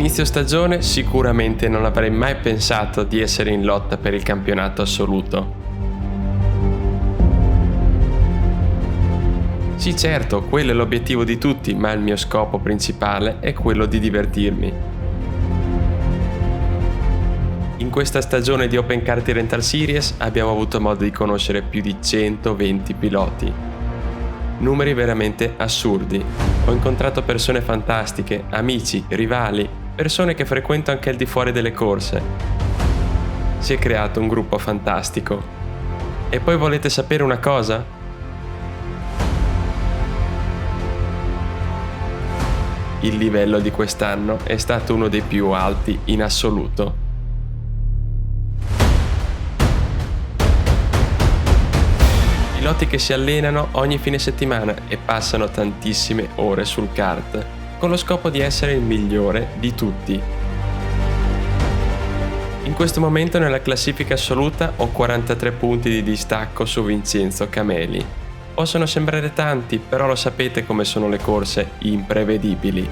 inizio stagione sicuramente non avrei mai pensato di essere in lotta per il campionato assoluto. Sì, certo, quello è l'obiettivo di tutti, ma il mio scopo principale è quello di divertirmi. In questa stagione di Open Kart Rental Series abbiamo avuto modo di conoscere più di 120 piloti. Numeri veramente assurdi. Ho incontrato persone fantastiche, amici, rivali, persone che frequento anche al di fuori delle corse. Si è creato un gruppo fantastico. E poi volete sapere una cosa? Il livello di quest'anno è stato uno dei più alti in assoluto. Piloti che si allenano ogni fine settimana e passano tantissime ore sul kart, con lo scopo di essere il migliore di tutti. In questo momento nella classifica assoluta ho 43 punti di distacco su Vincenzo Cameli. Possono sembrare tanti, però lo sapete come sono le corse imprevedibili.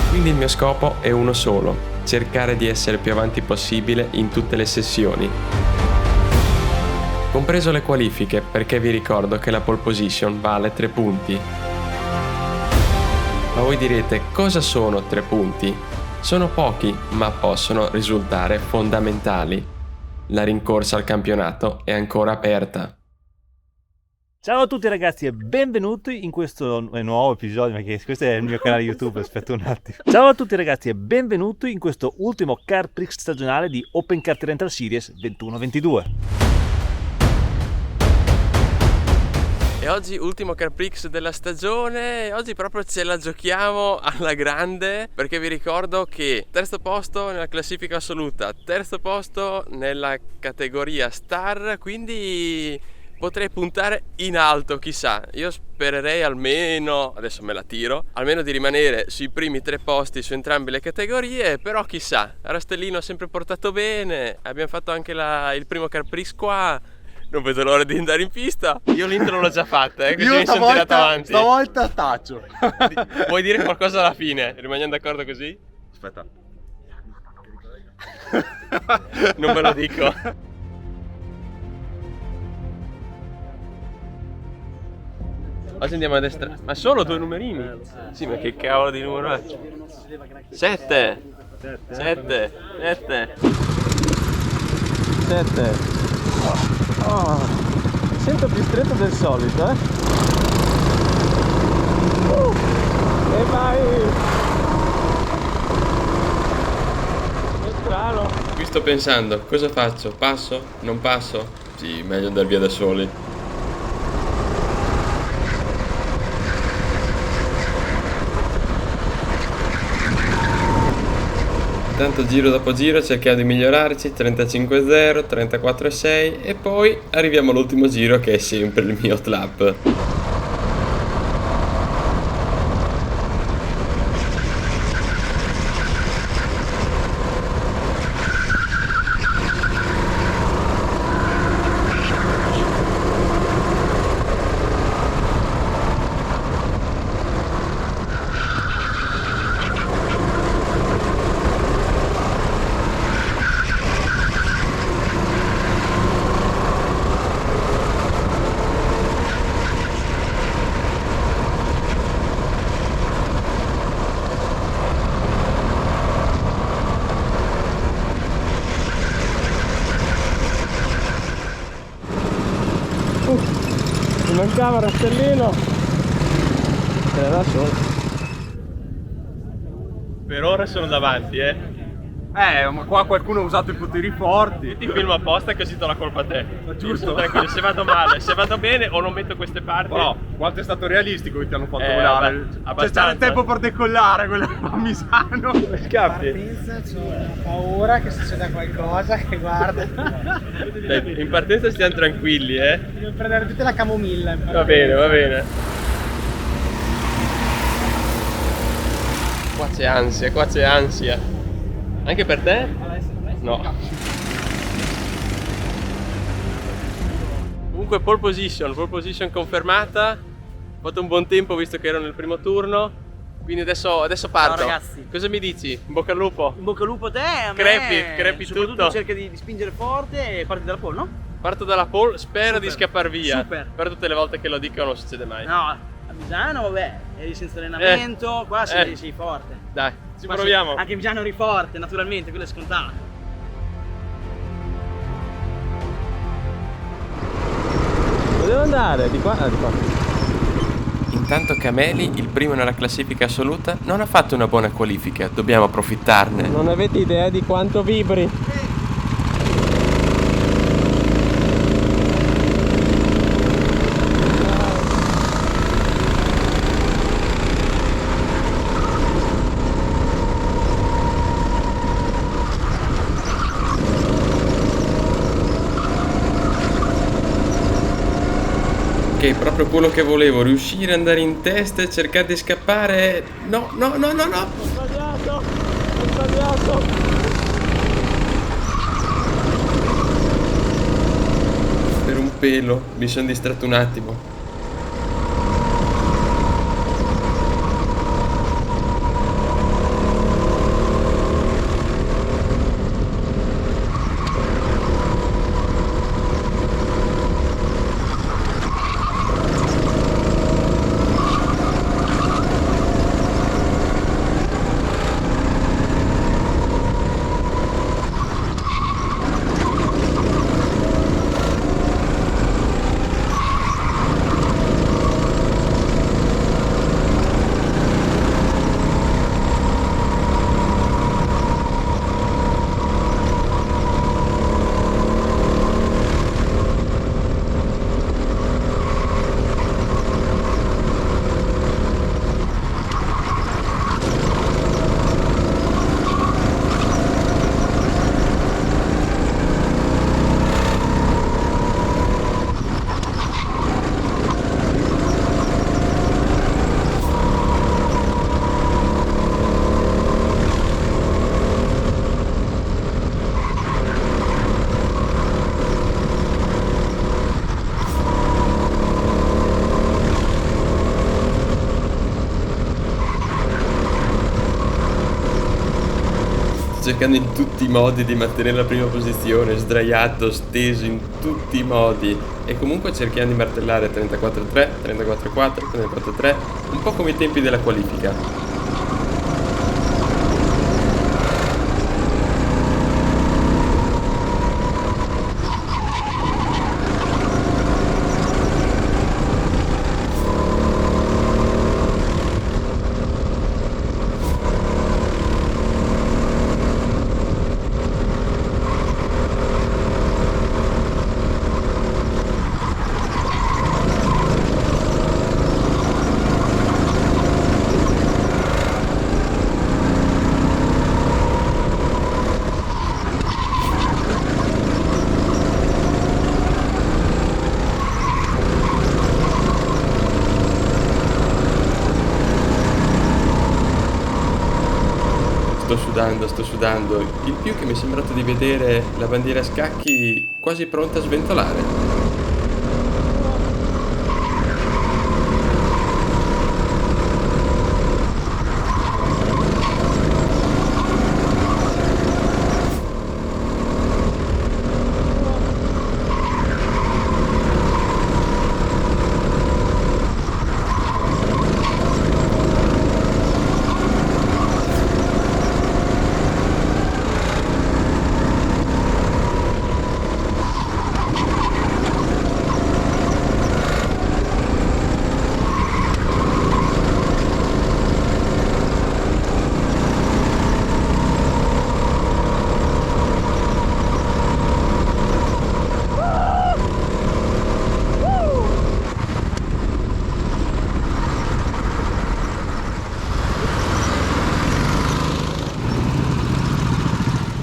Quindi il mio scopo è uno solo, cercare di essere il più avanti possibile in tutte le sessioni. Compreso le qualifiche, perché vi ricordo che la pole position vale 3 punti. Ma voi direte, cosa sono 3 punti? Sono pochi, ma possono risultare fondamentali. La rincorsa al campionato è ancora aperta. Ciao a tutti ragazzi e benvenuti in questo nuovo episodio, perché questo è il mio canale YouTube, aspetta un attimo. Ciao a tutti ragazzi e benvenuti in questo ultimo Kart Prix stagionale di Open Kart Rental Series 21-22. E oggi ultimo Kart Prix della stagione, oggi proprio ce la giochiamo alla grande, perché vi ricordo che terzo posto nella classifica assoluta, terzo posto nella categoria Star, quindi potrei puntare in alto, chissà. Io spererei almeno, adesso me la tiro, almeno di rimanere sui primi 3 posti su entrambe le categorie, però chissà. Rastellino ha sempre portato bene, abbiamo fatto anche il primo Kart Prix qua. Non vedo l'ora di andare in pista. Io l'intro l'ho già fatta, così mi sono tirato avanti. Stavolta taccio. Vuoi dire qualcosa alla fine? Rimaniamo d'accordo così? Aspetta. Non ve lo dico. Oggi andiamo a destra. Ma solo 2 numerini? Sì, ma che cavolo di numero è? 7. 7. 7. Mi sento più stretto del solito, E vai! È strano. Qui sto pensando, cosa faccio? Passo? Non passo? Sì, meglio andare via da soli. Tanto giro dopo giro cerchiamo di migliorarci, 35.0, 34.6 e poi arriviamo all'ultimo giro che è sempre il mio lap. Mi mancava Rastellino. Se ne va solo. Per ora sono davanti, Ma qua qualcuno ha usato i poteri forti. Ti filmo apposta così do la colpa a te. Giusto. Tranquillo, se vado male, se vado bene o non metto queste parti. Però, quanto è stato realistico che ti hanno fatto volare. abbastanza. C'era il tempo per decollare quello a Misano. Scappi. C'ho paura che succeda qualcosa, che guarda. Dai, in partenza stiamo tranquilli, Devo prendere tutta la camomilla. Va bene, va bene. Qua c'è ansia. Anche per te? No. Comunque pole position confermata. Ho fatto un buon tempo visto che ero nel primo turno. Quindi adesso parto. Ciao ragazzi. Cosa mi dici? In bocca al lupo. In bocca al lupo a te, a me. Crepi soprattutto tutto. cerca di spingere forte e parti dalla pole, no? Parto dalla pole, spero Super, di scappare via. super. Per tutte le volte che lo dico non succede mai. No, a Misano vabbè, eri senza allenamento, qua sei forte. Dai, ci Qua proviamo. anche a Misano eri forte, naturalmente, quello è scontato. Dove devo andare? Di qua? Di qua. Intanto Cameli, il primo nella classifica assoluta, non ha fatto una buona qualifica, dobbiamo approfittarne. Non avete idea di quanto vibri. Che è proprio quello che volevo, riuscire ad andare in testa e cercare di scappare. No. Ho sbagliato. Per un pelo, mi sono distratto un attimo. Cercando in tutti i modi di mantenere la prima posizione, sdraiato, steso in tutti i modi e comunque cerchiamo di martellare 34.3, 34.4, 34.3, un po' come i tempi della qualifica. Sto sudando, il più che mi è sembrato di vedere la bandiera a scacchi quasi pronta a sventolare.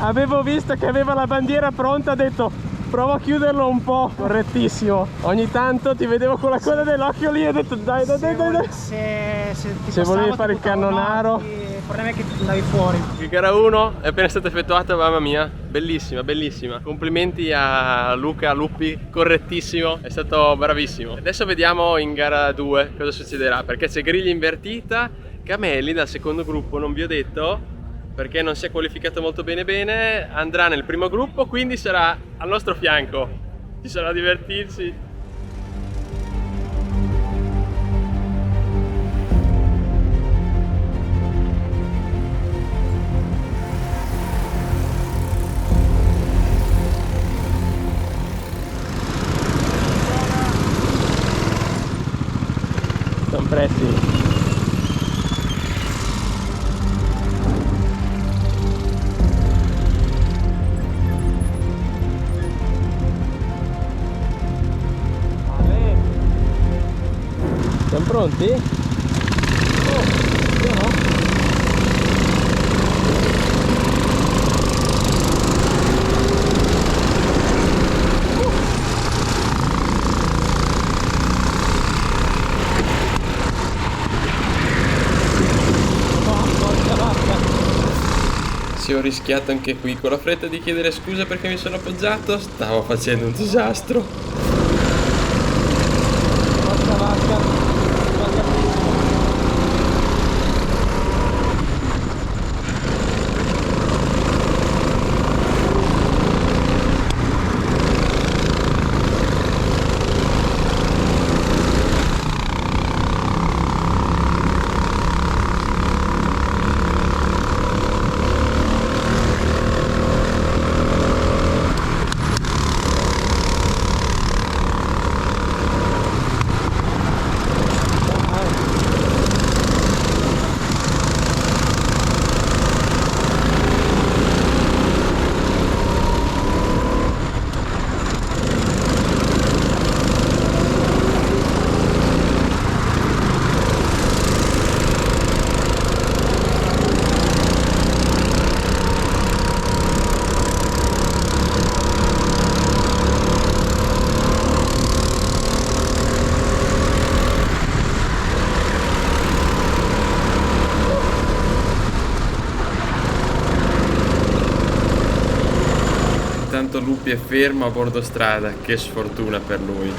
Avevo visto che aveva la bandiera pronta, ho detto Prova a chiuderlo un po'. Correttissimo. Ogni tanto ti vedevo con la coda dell'occhio lì e ho detto dai. Se volevi fare il cannonaro. Il problema è che ti andavi fuori. Il gara 1 è appena stata effettuata, mamma mia, bellissima, bellissima. Complimenti a Luca Luppi, correttissimo, è stato bravissimo. Adesso vediamo in gara 2 cosa succederà, perché c'è griglia invertita. Gamelli dal secondo gruppo, non vi ho detto, perché non si è qualificato molto bene, andrà nel primo gruppo, quindi sarà al nostro fianco. Ci sarà a divertirsi. Sono pretti. Siamo pronti? Io no? Se ho rischiato anche qui con la fretta di chiedere scusa perché mi sono appoggiato, stavo facendo un disastro. Intanto Luppi è fermo a bordo strada, che sfortuna per lui.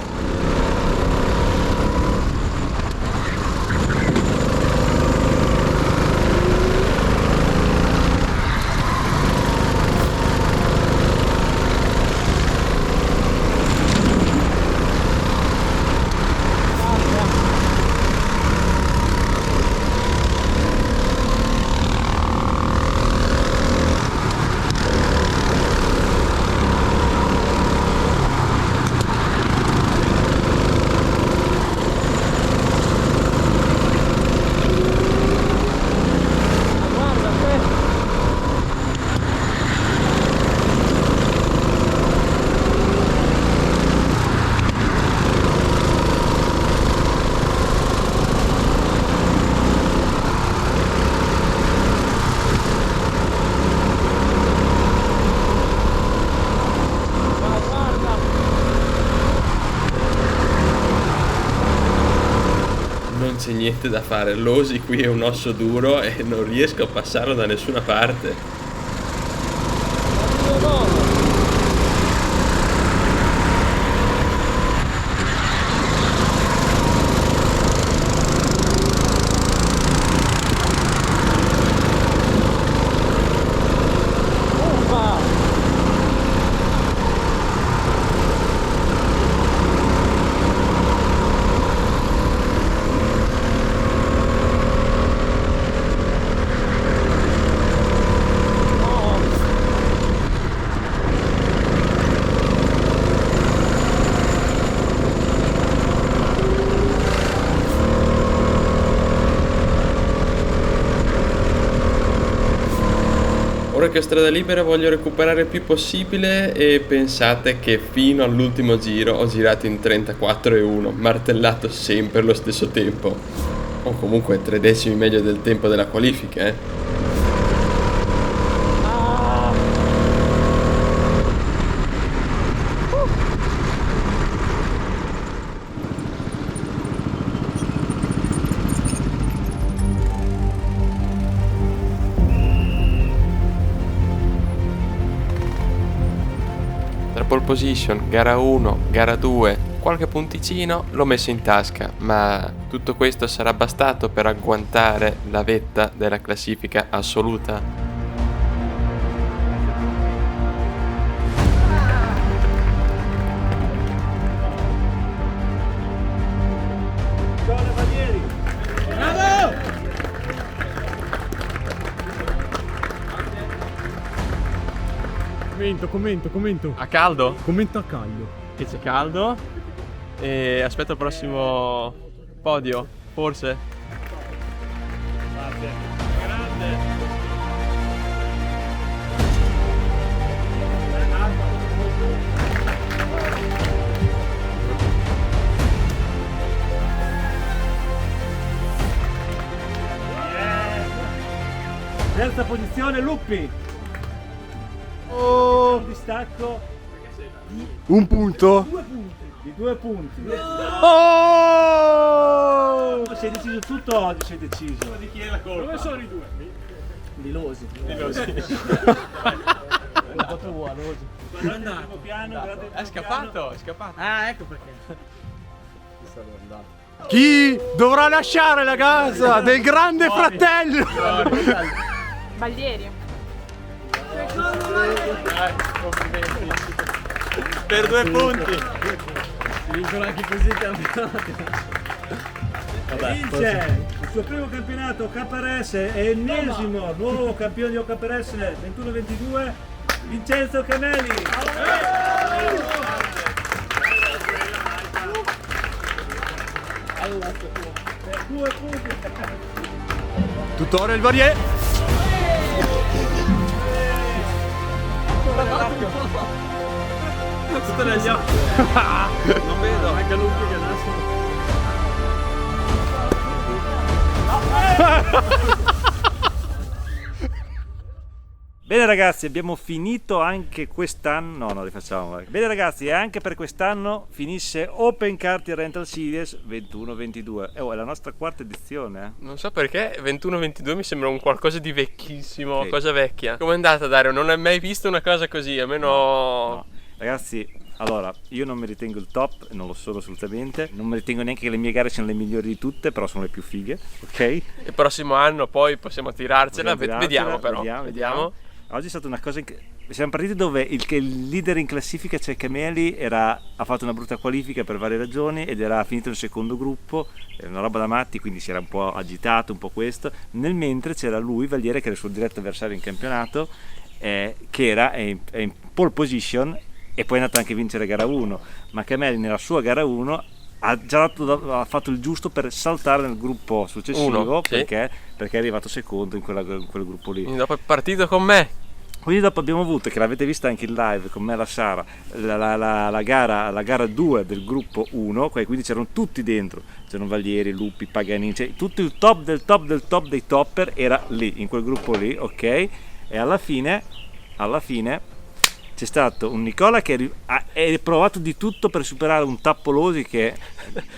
Non c'è niente da fare, l'Osi qui è un osso duro e non riesco a passarlo da nessuna parte. Ora che ho strada libera voglio recuperare il più possibile e pensate che fino all'ultimo giro ho girato in 34,1, martellato sempre lo stesso tempo. O comunque 3 decimi meglio del tempo della qualifica, pole position, gara 1, gara 2, qualche punticino l'ho messo in tasca, ma tutto questo sarà bastato per agguantare la vetta della classifica assoluta? Commento. A caldo? Commento a caldo. Che c'è caldo. E aspetto il prossimo podio, forse. Terza posizione Luppi. Un distacco Un punto. di 2 punti. Oh! Si è deciso tutto oggi, si è deciso. Di chi è la colpa? Dove sono i due? Di Losi. È scappato, è scappato. Ah, ecco perché. Chi dovrà lasciare la casa del grande fratello? Baldieri. Per 2 punti. Vincono anche così il campionato. Vince il suo primo campionato KRS, è ennesimo nuovo campione di KRS 21-22, Vincenzo Cameli. Per 2 punti. Tutorial Varier. Tutto negli occhi. Non vedo. Anche Lupi che adesso. Bene ragazzi, abbiamo finito anche quest'anno. No, rifacciamo. Bene ragazzi, e anche per quest'anno finisce Open Kart Rental Series 21-22. È la nostra quarta edizione. Non so perché 21-22 mi sembra un qualcosa di vecchissimo, Sì. cosa vecchia. Com'è andata Dario? Non hai mai visto una cosa così, almeno... No. Ragazzi, allora, io non mi ritengo il top, non lo sono assolutamente. Non mi ritengo neanche che le mie gare siano le migliori di tutte, però sono le più fighe, ok? Il prossimo anno poi possiamo tirarcela, Vogliamo vediamo tirarcela, però. vediamo. Oggi è stata una cosa siamo partiti dove il leader in classifica, cioè Cameli, ha fatto una brutta qualifica per varie ragioni ed era finito nel secondo gruppo, era una roba da matti, quindi si era un po' agitato, un po' questo. Nel mentre c'era lui, Valliere, che era il suo diretto avversario in campionato, che era in pole position e poi è andato anche a vincere gara 1, ma Cameli nella sua gara 1 ha fatto il giusto per saltare nel gruppo successivo. Uno, sì. perché è arrivato secondo in quel gruppo lì. Quindi dopo è partito con me. Quindi dopo abbiamo avuto, che l'avete vista anche in live con me e la Sara, la gara 2 del gruppo 1, quindi c'erano tutti dentro, c'erano Vallieri, Lupi, Paganini, cioè tutto il top del top del top dei topper era lì, in quel gruppo lì, ok? E alla fine c'è stato un Nicola che ha provato di tutto per superare un Tappolosi che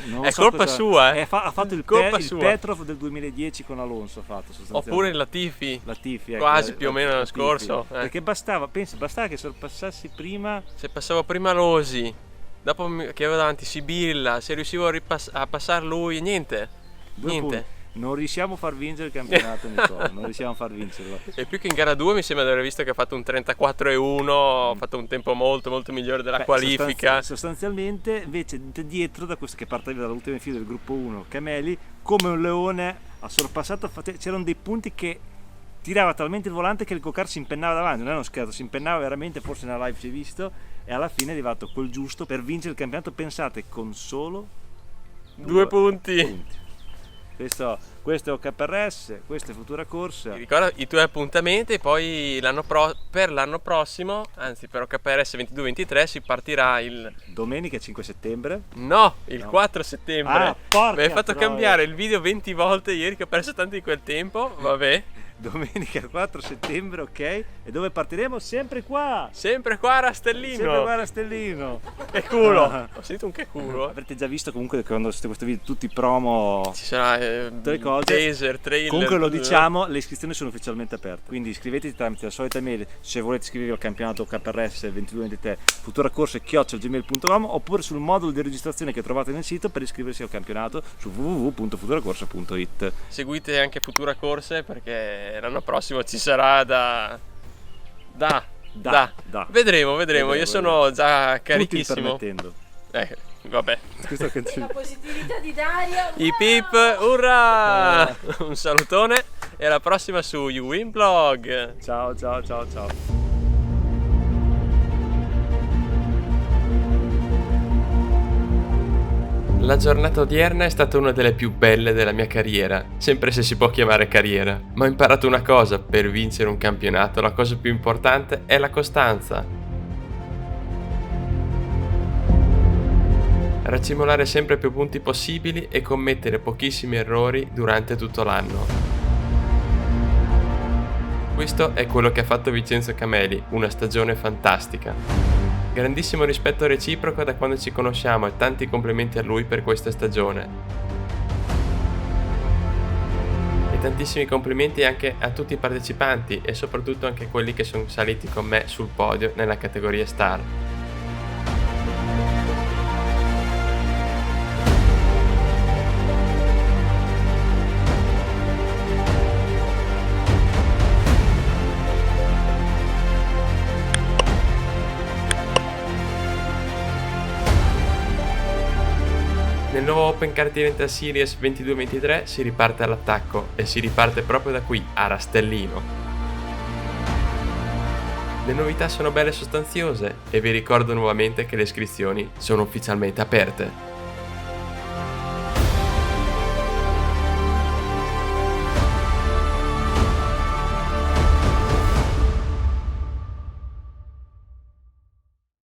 non È so colpa sua, eh? ha fatto il Colpa il sua. Petrov del 2010 con Alonso, ha fatto sostanzialmente. Oppure Latifi. Latifi, ecco, Quasi più o meno l'anno Latifi. scorso. Perché bastava che sorpassassi prima. Se passavo prima Losi, dopo che avevo davanti Sibilla, se riuscivo a passare lui, niente. Due Niente. punti. Non riusciamo a far vincere il campionato, Nicola, non riusciamo a far vincerlo. E più che in gara 2 mi sembra di aver visto che ha fatto un 34,1, ha fatto un tempo molto molto migliore della qualifica. Sostanzialmente invece dietro da questo che partiva dall'ultima fila del gruppo 1, Cameli come un leone ha sorpassato, c'erano dei punti che tirava talmente il volante che il go-kart si impennava davanti, non è uno scherzo, si impennava veramente, forse nella live si è visto, e alla fine è arrivato quel giusto per vincere il campionato, pensate, con solo 2 punti. Questo è OKRS, questa è Futura Corsa. Ti ricordo i tuoi appuntamenti e poi per l'anno prossimo, anzi per OKRS 22-23 si partirà il... Domenica 5 settembre. No, il 4 settembre. Ah, porca Mi hai fatto troia. cambiare il video 20 volte ieri che ho perso tanto di quel tempo, vabbè. domenica 4 settembre, ok? E dove partiremo? Sempre qua! Sempre qua a Rastellino. Sempre qua a Rastellino. Che culo. Ah. Ho sentito un che culo. Avrete già visto comunque che quando siete questo video tutti i promo, Ci sarà tutte le cose. taser, trailer. Comunque lo diciamo, le iscrizioni sono ufficialmente aperte, quindi iscrivetevi tramite la solita mail se volete iscrivervi al campionato KRS 22-23 futuracorse@gmail.com, oppure sul modulo di registrazione che trovate nel sito per iscriversi al campionato su www.futuracorse.it. Seguite anche Futura Corse perché l'anno prossimo ci sarà da. Vedremo. Io sono già carichissimo. Permettendo. Vabbè. Questo che La positività di Dario. Ip hip, urra! Un salutone e alla prossima su You Win Blog. Ciao. La giornata odierna è stata una delle più belle della mia carriera, sempre se si può chiamare carriera. Ma ho imparato una cosa: per vincere un campionato la cosa più importante è la costanza. Raccimolare sempre più punti possibili e commettere pochissimi errori durante tutto l'anno. Questo è quello che ha fatto Vincenzo Cameli, una stagione fantastica. Grandissimo rispetto reciproco da quando ci conosciamo e tanti complimenti a lui per questa stagione. E tantissimi complimenti anche a tutti i partecipanti e soprattutto anche a quelli che sono saliti con me sul podio nella categoria Star. Nel nuovo Open Continental Series 22-23 si riparte all'attacco e si riparte proprio da qui, a Rastellino. Le novità sono belle e sostanziose e vi ricordo nuovamente che le iscrizioni sono ufficialmente aperte.